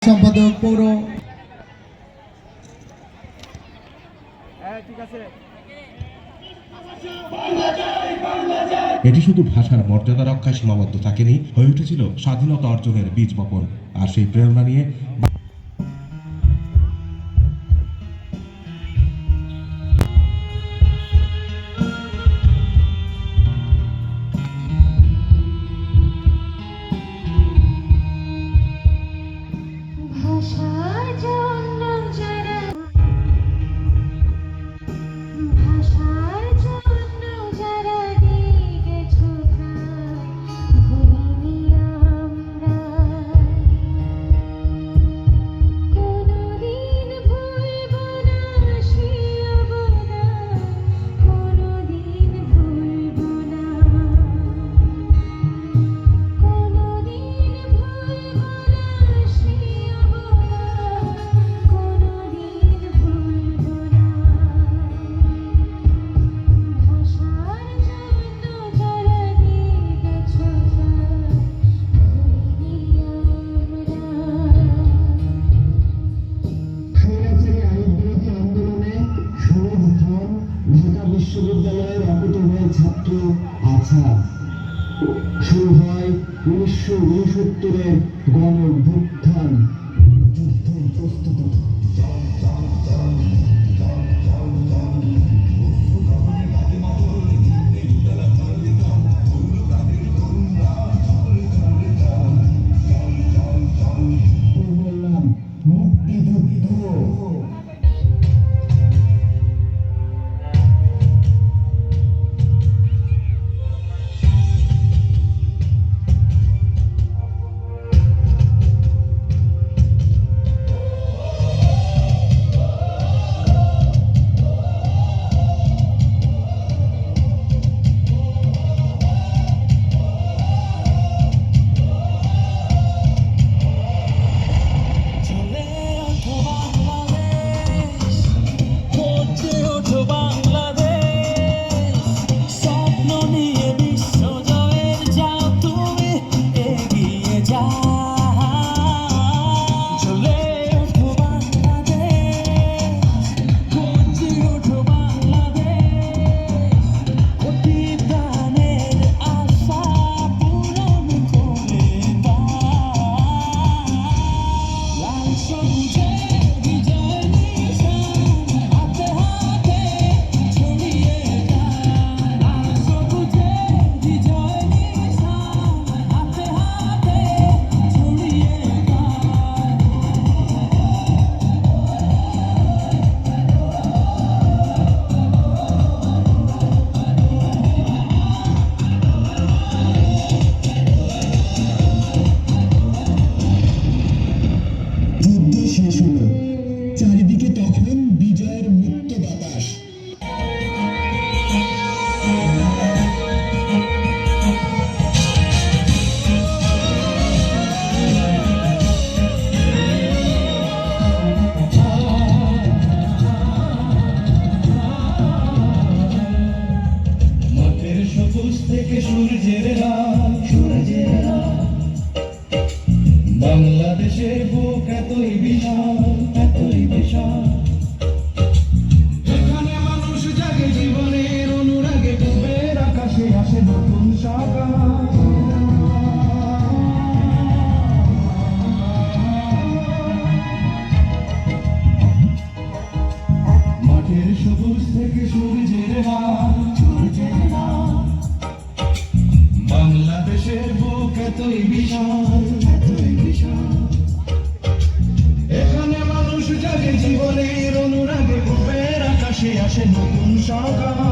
সম্পাদক পৌর এটি শুধু ভাষার মর্যাদা রক্ষায় সীমাবদ্ধ থাকেনি, হয়ে উঠেছিল স্বাধীনতা অর্জনের বীজ বপন। আর সেই প্রেরণা নিয়ে বিশ্ববিদ্যালয়ের অকুতোভয় ছাত্র আছাদ শুরু হয় 1969-এর গণ অভ্যুত্থান। যুদ্ধের প্রস্তুতি মুক্তিযুদ্ধ শেষ হলো, চারিদিকে তখন বিজয়ের মুক্ত বাতাস। মাঠের সবুজ থেকে সূর্যের আলো, বাংলাদেশের বুক এতই বিশাল, এতই বিশাল। এখানে মানুষ জাগে জীবনের অনুরাগে, পূবের আকাশে আসে নতুন সকাল। মাঠের সবুজ থেকে সূর্যের আলো, বাংলাদেশের বুক এতই বিশাল, এতই বিশাল। এখানে মানুষ জাগে জীবনের অনুরাগে, পূবের আকাশে আসে নতুন সকাল।